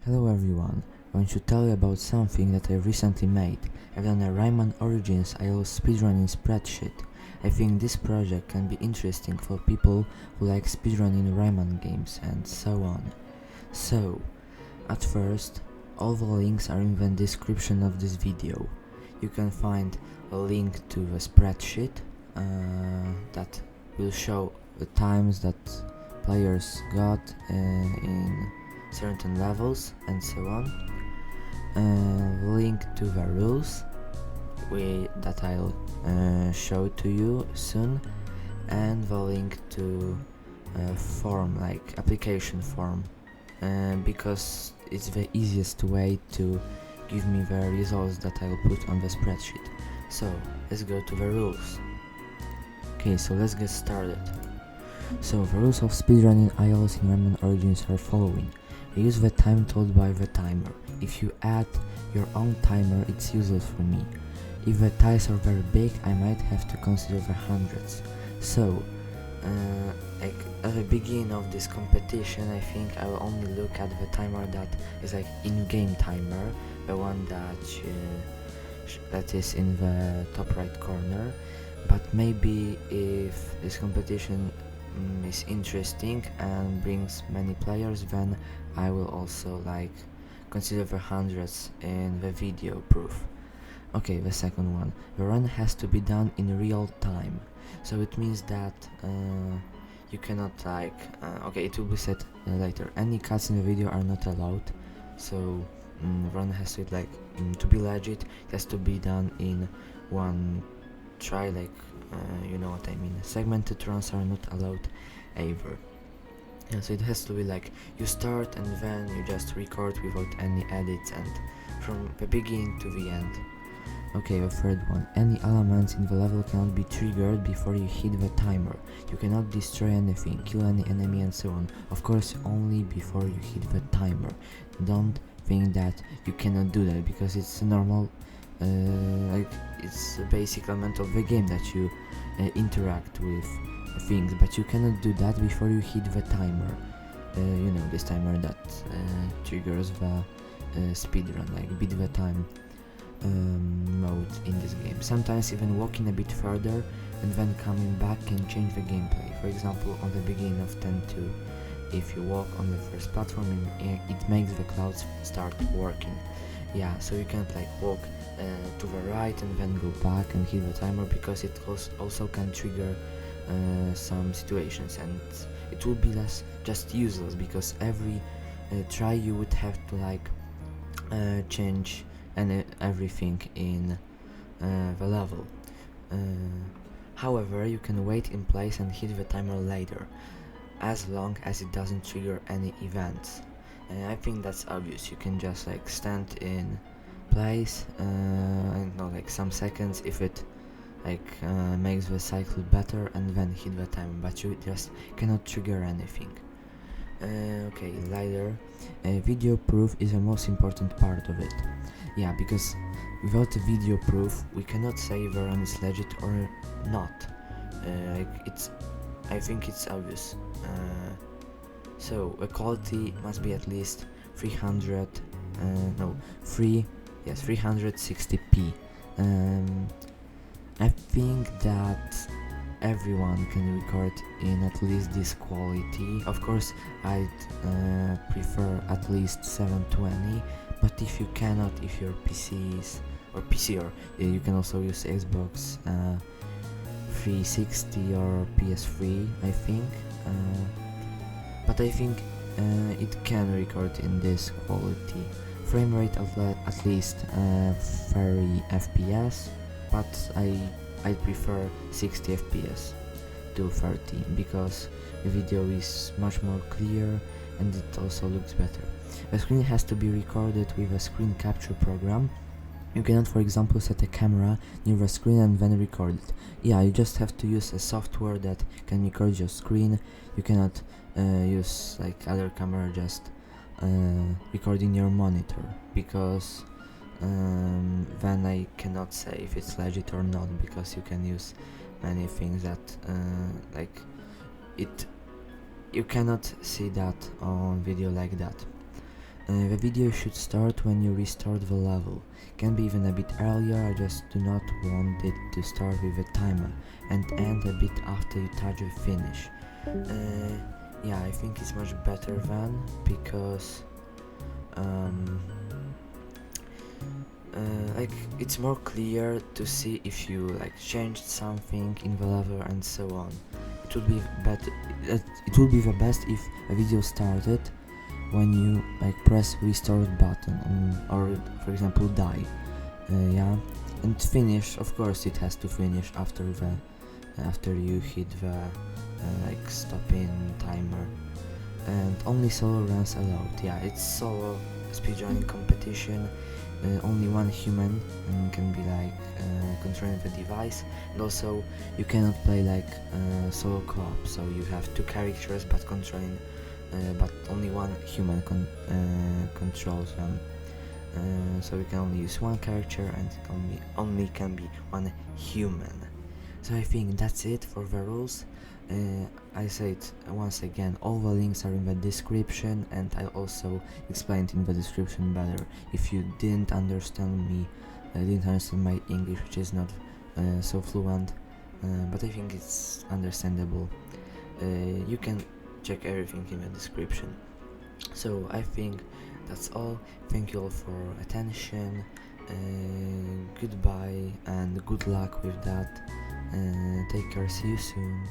Hello everyone, I want to tell you about something that I recently made. I've done a Rayman Origins iOS speedrunning spreadsheet. I think this project can be interesting for people who like speedrunning Rayman games and so on. So, at first, all the links are in the description of this video. You can find a link to the spreadsheet that will show the times that players got in certain levels and so on. Link to the rules that I'll show to you soon, and the link to form, like application form, because it's the easiest way to give me the results that I'll put on the spreadsheet. So let's go to the rules. Okay, so let's get started. So the rules of speedrunning iOS in Rayman Origins are following. Use the time told by the timer. If you add your own timer, it's useless for me. If the ties are very big, I might have to consider the hundreds. So, like at the beginning of this competition, I think I will only look at the timer that is like in-game timer, the one that is in the top right corner. But maybe if this competition is interesting and brings many players, then I will also consider the hundreds in the video proof. Okay, the second one. The run has to be done in real time. So it means that you cannot okay, it will be said later. Any cuts in the video are not allowed. So run has to to be legit. It has to be done in one try, you know what I mean. Segmented runs are not allowed either. Yeah, so it has to be you start and then you just record without any edits and from the beginning to the end. Okay, the third one. Any elements in the level cannot be triggered before you hit the timer. You cannot destroy anything, kill any enemy and so on. Of course, only before you hit the timer. Don't think that you cannot do that, because it's a normal it's a basic element of the game that you interact with things, but you cannot do that before you hit the timer. You know, this timer that triggers the speedrun, beat the time mode in this game. Sometimes even walking a bit further and then coming back can change the gameplay. For example, on the beginning of 10-2, if you walk on the first platform, it makes the clouds start working. Yeah, so you can't walk to the right and then go back and hit the timer, because it also can trigger some situations, and it will be just useless, because every try you would have to change everything in the level. However, you can wait in place and hit the timer later, as long as it doesn't trigger any events. I think that's obvious. You can just stand in place, I don't know, some seconds if it makes the cycle better, and then hit the timer, but you just cannot trigger anything. Okay, later, video proof is the most important part of it. Yeah, because without a video proof, we cannot say the run is legit or not. I think it's obvious. So the quality must be at least 360p. I think that everyone can record in at least this quality. Of course, I'd prefer at least 720, but if you cannot, if your PC or you can also use Xbox 360 or PS3, I think. But I think it can record in this quality. Frame rate of at least 30 FPS, but I prefer 60 FPS to 30, because the video is much more clear and it also looks better. The screen has to be recorded with a screen capture program. You cannot, for example, set a camera near the screen and then record it. Yeah, you just have to use a software that can record your screen. You cannot use other camera just recording your monitor, because then I cannot say if it's legit or not, because you can use many things that you cannot see that on video like that. The video should start when you restart the level. Can be even a bit earlier, I just do not want it to start with a timer and end a bit after you touch the finish. Yeah, I think it's much better than, because like it's more clear to see if you like changed something in the level and so on. It would be better. It would be the best if a video started when you like press restart button or for example die. Yeah, and finish. Of course, it has to finish after you hit the like stopping timer. And only solo runs allowed. Yeah, it's solo speedrunning competition. Only one human can be like controlling the device, and also you cannot play like solo co-op, so you have two characters but controlling but only one human controls them, so you can only use one character and only can be one human. So I think that's it for the rules. I say it once again, all the links are in the description, and I also explained in the description better if you didn't understand me, didn't understand my English, which is not so fluent, but I think it's understandable. You can check everything in the description. So I think that's all. Thank you all for attention. Goodbye and good luck with that. Take care, see you soon.